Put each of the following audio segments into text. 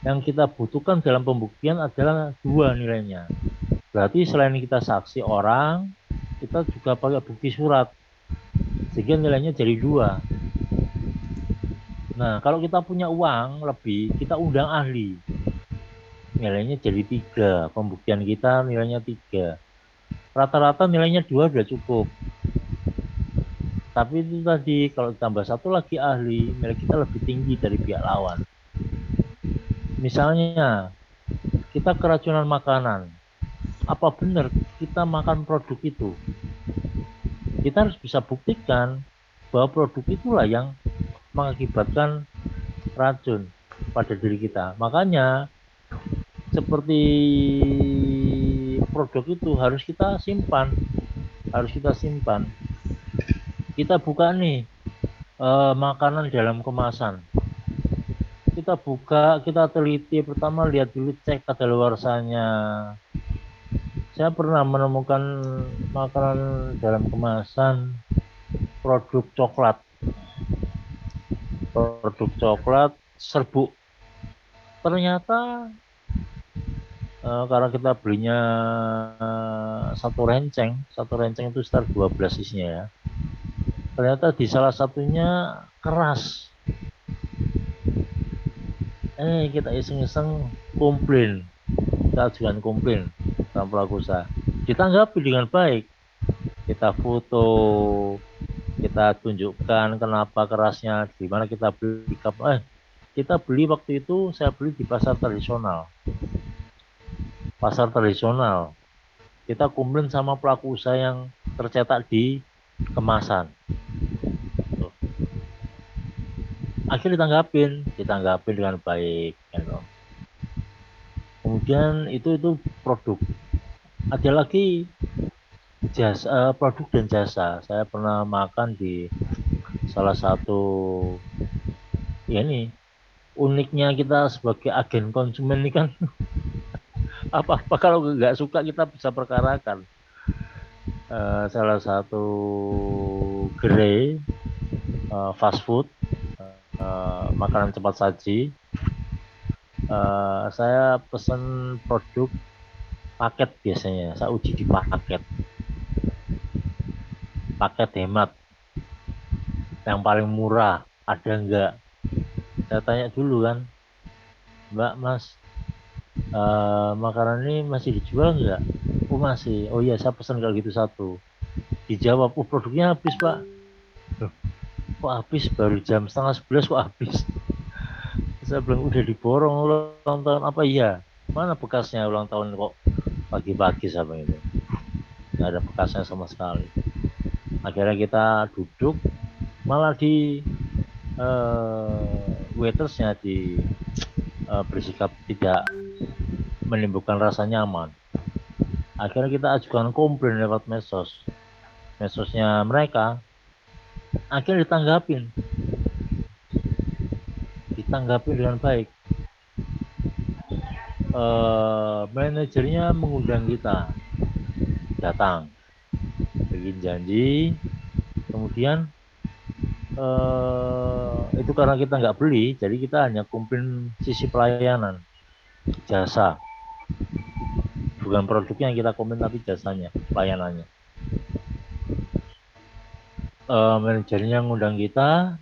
Yang kita butuhkan dalam pembuktian adalah dua nilainya. Berarti selain kita saksi orang, kita juga pakai bukti surat, sehingga nilainya jadi dua. Nah, kalau kita punya uang lebih, kita undang ahli, nilainya jadi tiga. Pembuktian kita nilainya tiga. Rata-rata nilainya dua sudah cukup. Tapi itu tadi, kalau tambah satu lagi ahli, nilai kita lebih tinggi dari pihak lawan. Misalnya, kita keracunan makanan. Apa benar kita makan produk itu? Kita harus bisa buktikan bahwa produk itulah yang mengakibatkan racun pada diri kita. Makanya, seperti produk itu harus kita simpan. Harus kita simpan. Kita buka nih, makanan dalam kemasan. Kita buka, kita teliti, pertama lihat dulu, cek kadaluarsanya. Saya pernah menemukan makanan dalam kemasan produk coklat serbuk. Ternyata karena kita belinya satu renceng itu sekitar 12 isinya ya. Ternyata di salah satunya keras. Kita iseng-iseng komplain, kita ajukan komplain sama pelaku usaha. Ditanggapi dengan baik. Kita foto, kita tunjukkan kenapa kerasnya, di mana kita beli. Kita beli waktu itu, saya beli di pasar tradisional. Kita komplain sama pelaku usaha yang tercetak di kemasan. Akhirnya ditanggapin dengan baik. Kemudian itu produk. Ada lagi jasa, produk dan jasa. Saya pernah makan di salah satu, ya ini uniknya kita sebagai agen konsumen ini kan, apa-apa kalau nggak suka kita bisa perkarakan. Salah satu gerai fast food, makanan cepat saji. Saya pesan produk paket, biasanya saya uji di paket hemat yang paling murah, ada nggak? Saya tanya dulu kan, Mbak, Mas, makanan ini masih dijual nggak? Oh masih. Oh iya, saya pesan kalau gitu satu. Dijawab, oh produknya habis Pak. Kok habis? Baru jam setengah 11 kok habis? Saya bilang udah diborong ulang tahun. Apa iya? Mana bekasnya ulang tahun kok pagi-pagi sama itu? Nggak ada bekasnya sama sekali. Akhirnya kita duduk, malah di waitersnya bersikap tidak menimbulkan rasa nyaman. Akhirnya kita ajukan komplain lewat medsosnya mereka. Akhirnya ditanggapi dengan baik. Manajernya mengundang kita datang, bikin janji. Kemudian itu karena kita nggak beli, jadi kita hanya komplain sisi pelayanan, jasa, bukan produknya yang kita komplain tapi jasanya, pelayanannya. Manajernya ngundang kita,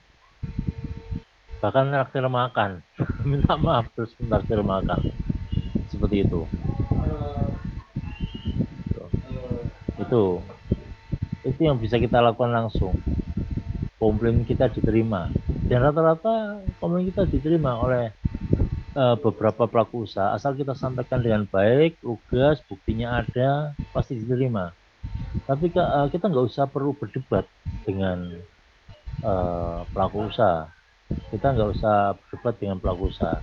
bahkan traktir makan. Minta maaf terus traktir makan, seperti itu. Itu yang bisa kita lakukan langsung. Komplain kita diterima, dan rata-rata komplain kita diterima oleh beberapa pelaku usaha, asal kita sampaikan dengan baik, lugas, buktinya ada, pasti diterima. Tapi kita nggak usah perlu berdebat dengan pelaku usaha. Kita nggak usah berdebat dengan pelaku usaha.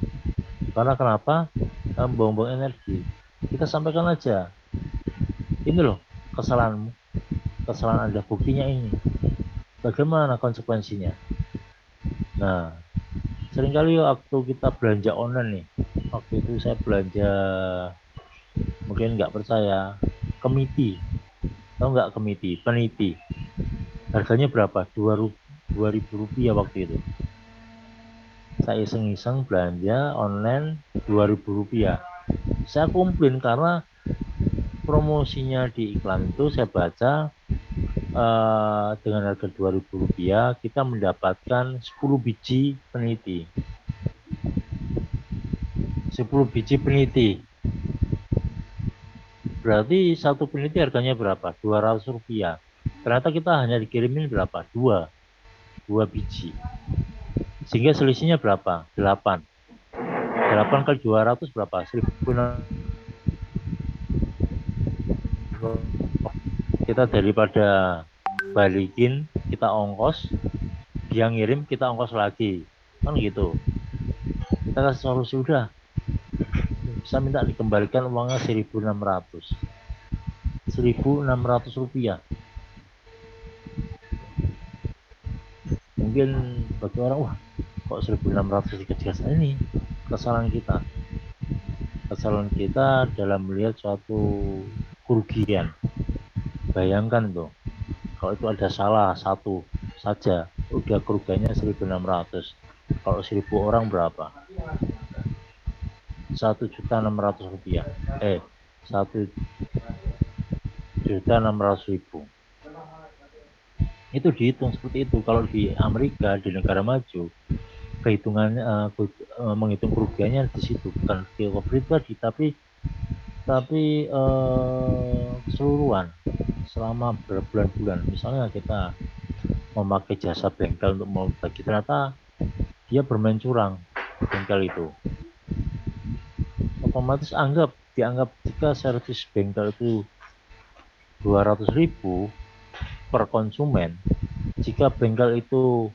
Karena kenapa? Buang-buang energi. Kita sampaikan aja, ini loh kesalahan Anda, buktinya ini. Bagaimana konsekuensinya? Nah, seringkali waktu kita belanja online nih, waktu itu saya belanja, mungkin nggak percaya, Kemiti. Tahu nggak Kemiti? Peniti. Harganya berapa? 2.000 rupiah waktu itu. saya iseng-iseng belanja online Rp2.000. Saya komplain karena promosinya di iklan itu saya baca dengan harga Rp2.000 kita mendapatkan 10 biji peniti. 10 biji peniti. Berarti satu peniti harganya berapa? Rp200. Ternyata kita hanya dikirimin berapa? 2 biji. Sehingga selisihnya berapa? 8. 8 kali 200 berapa? 1.000. Kita daripada balikin, kita ongkos, dia ngirim, kita ongkos lagi. Kan gitu. Kita kasih solusi, udah. Bisa minta dikembalikan uangnya Rp1.600. Rp1.600. Mungkin bagi orang, wah kok 1.600 dikasih ini. Kesalahan kita dalam melihat suatu kerugian. Bayangkan tuh, kalau itu ada salah satu saja udah kerugiannya 1.600. Kalau 1.000 orang berapa? Rp1.600.000. 1.600.000. Itu dihitung seperti itu. Kalau di Amerika, di negara maju, kehitungannya menghitung kerugiannya di situ, bukan di pribadi, tapi keseluruhan selama berbulan-bulan. Misalnya kita memakai jasa bengkel untuk membagi, ternyata dia bermain curang bengkel itu, otomatis dianggap jika servis bengkel itu 200.000 per konsumen, jika bengkel itu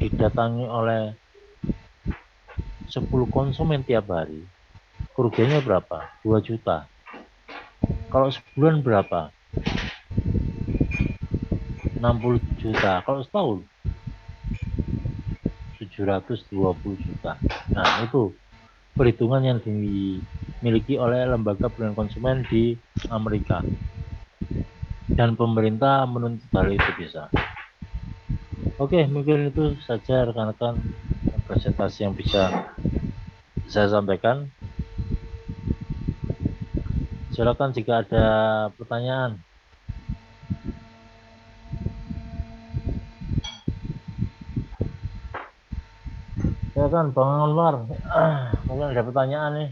didatangi oleh 10 konsumen tiap hari, kerugiannya berapa? 2 juta. Kalau sebulan berapa? 60 juta. Kalau setahun 720 juta. Nah, itu perhitungan yang dimiliki oleh lembaga perlindungan konsumen di Amerika. Dan pemerintah menuntut hal itu bisa. Oke, mungkin itu saja rekan-rekan presentasi yang bisa saya sampaikan. Silakan jika ada pertanyaan. Silakan Bang Anwar. Mungkin ada pertanyaan nih.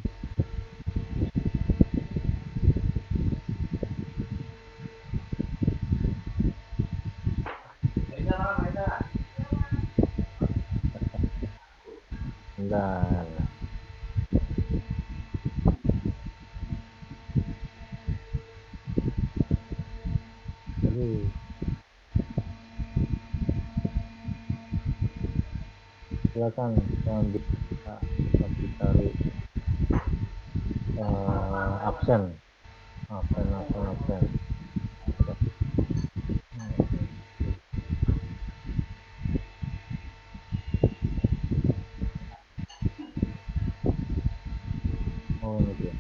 Bentar. Silakan yang bisa ditarik absen. Oh, ini dia.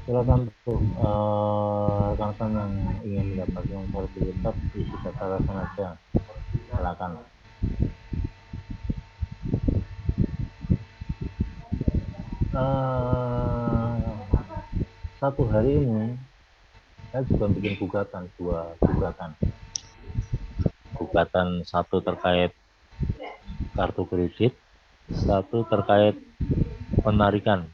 Silakan tuh rekan-rekan yang ingin mendapatkan sertifikat isi data aja. Silakan. Satu hari ini saya juga bikin dua gugatan, satu terkait kartu kredit, satu terkait penarikan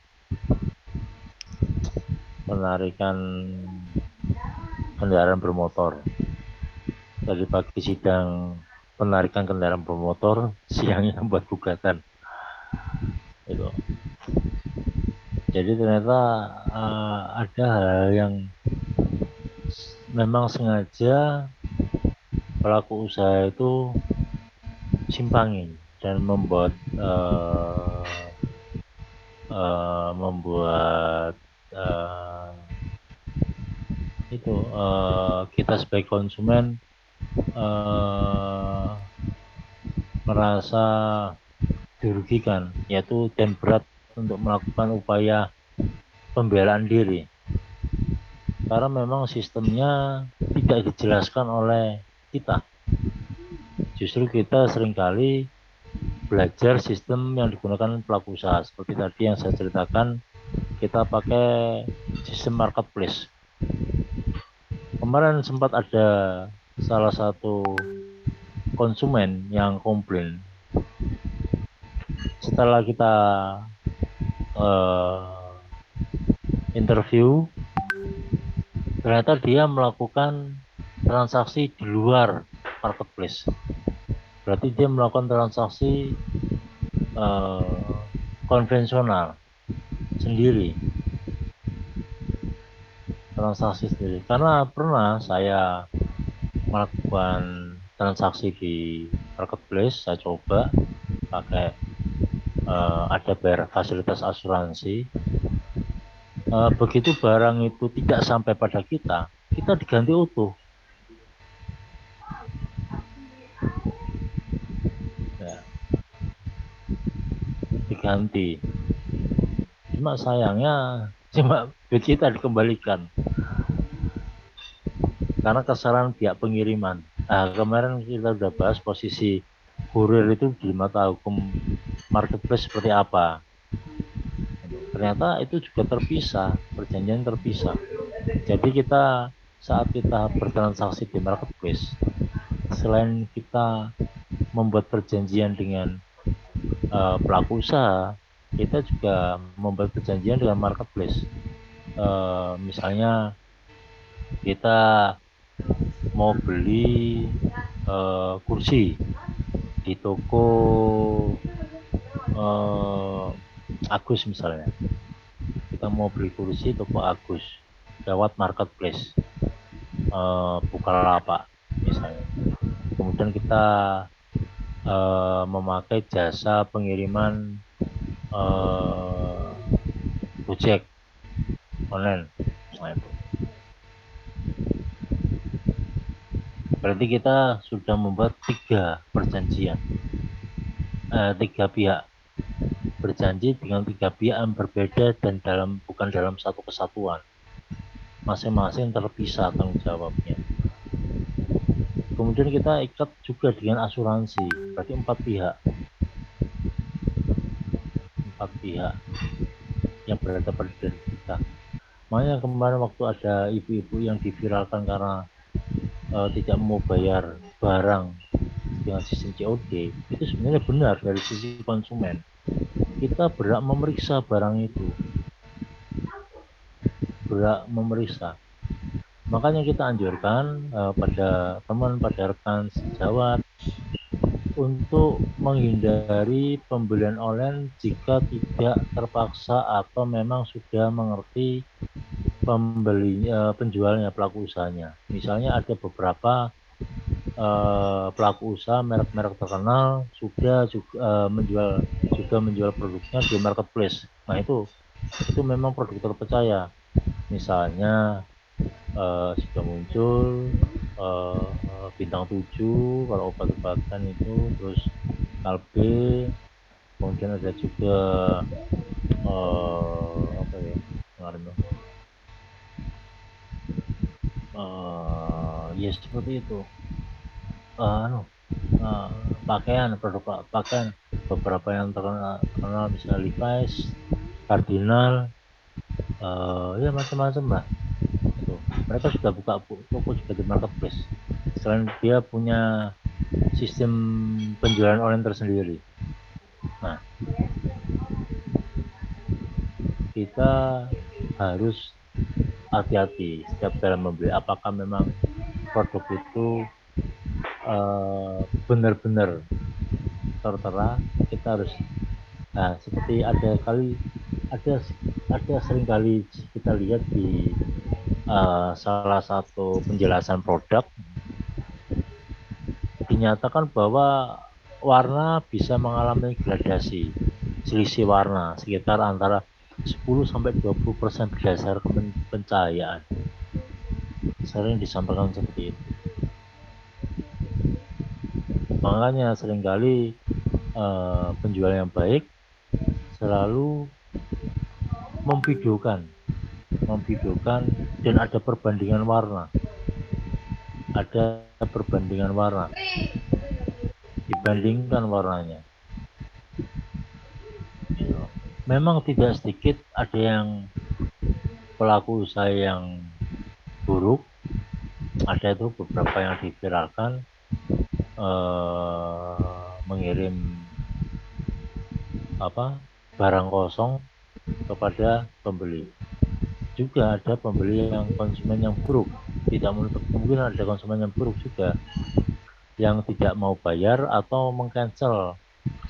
kendaraan bermotor. Dari pagi sidang penarikan kendaraan bermotor, siangnya buat gugatan. Itu. Jadi ternyata ada hal yang memang sengaja pelaku usaha itu simpangin dan membuat kita sebagai konsumen merasa dirugikan, yaitu dan berat untuk melakukan upaya pembelaan diri. Karena memang sistemnya tidak dijelaskan oleh kita. Justru kita seringkali belajar sistem yang digunakan pelaku usaha. Seperti tadi yang saya ceritakan, kita pakai sistem marketplace. Kemarin sempat ada salah satu konsumen yang komplain. Setelah kita interview, ternyata dia melakukan transaksi di luar marketplace. Berarti dia melakukan transaksi konvensional sendiri, transaksi sendiri. Karena pernah saya melakukan transaksi di marketplace, saya coba pakai ada bayar fasilitas asuransi. Begitu barang itu tidak sampai pada kita diganti utuh. Ya, diganti. Cuma sayangnya duit kita dikembalikan karena kesalahan pihak pengiriman. Nah, kemarin kita sudah bahas posisi kurir itu di mata hukum marketplace seperti apa. Ternyata itu juga terpisah, perjanjian terpisah. Jadi kita saat kita bertransaksi di marketplace, selain kita membuat perjanjian dengan pelaku usaha, kita juga membuat perjanjian dengan marketplace. Misalnya kita mau beli kursi di toko Agus misalnya, kita mau beli kursi toko Agus lewat marketplace, Bukalapak misalnya. Kemudian kita memakai jasa pengiriman Gojek online misalnya. Berarti kita sudah membuat 3 perjanjian, 3 pihak berjanji dengan 3 pihak yang berbeda dan bukan dalam satu kesatuan, masing-masing terpisah tanggung jawabnya. Kemudian kita ikat juga dengan asuransi, berarti 4 pihak yang berada pada diri kita. Makanya kemarin waktu ada ibu-ibu yang diviralkan karena tidak mau bayar barang dengan sistem COD, itu sebenarnya benar dari sisi konsumen. Kita berhak memeriksa barang itu, berhak memeriksa. Makanya kita anjurkan pada teman, pada rekan sejawat untuk menghindari pembelian online jika tidak terpaksa atau memang sudah mengerti penjualnya, pelaku usahanya. Misalnya ada beberapa pelaku usaha merek-merek terkenal sudah juga menjual produknya di marketplace. Nah itu memang produk terpercaya. Misalnya sudah muncul bintang 7 kalau obat-obatan itu, terus Kalbe, kemudian ada juga apa ya kemarin ya seperti itu, pakaian, produk pakaian beberapa yang terkenal misalnya Levi's, Cardinal, ya macam-macam lah. Itu mereka sudah buka toko juga di marketplace. Selain dia punya sistem penjualan online tersendiri. Nah, kita harus hati-hati setiap dalam membeli, apakah memang produk itu benar-benar tertera. Kita harus, nah seperti ada sering kali kita lihat di salah satu penjelasan produk dinyatakan bahwa warna bisa mengalami gradasi, selisih warna sekitar antara 10-20% berdasarkan pencahayaan. Sering disampaikan seperti itu. Makanya seringkali penjual yang baik selalu memvideokan dan ada perbandingan warna dibandingkan warnanya. Memang tidak sedikit ada yang pelaku usaha yang buruk, ada itu beberapa yang diviralkan mengirim barang kosong kepada pembeli. Juga ada pembeli yang konsumen yang buruk, tidak menutup kemungkinan ada konsumen yang buruk juga yang tidak mau bayar atau mengcancel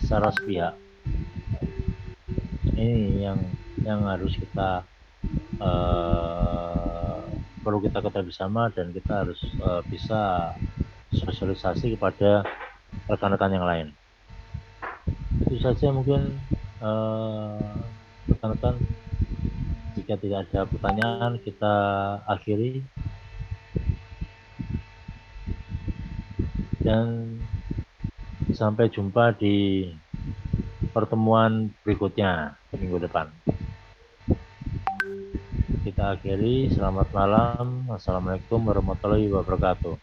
secara sepihak. Ini yang harus kita perlu kita ketahui bersama, dan kita harus bisa sosialisasi kepada rekan-rekan yang lain. Itu saja mungkin rekan-rekan. Jika tidak ada pertanyaan, kita akhiri dan sampai jumpa di pertemuan berikutnya minggu depan. Kita akhiri, selamat malam. Assalamualaikum warahmatullahi wabarakatuh.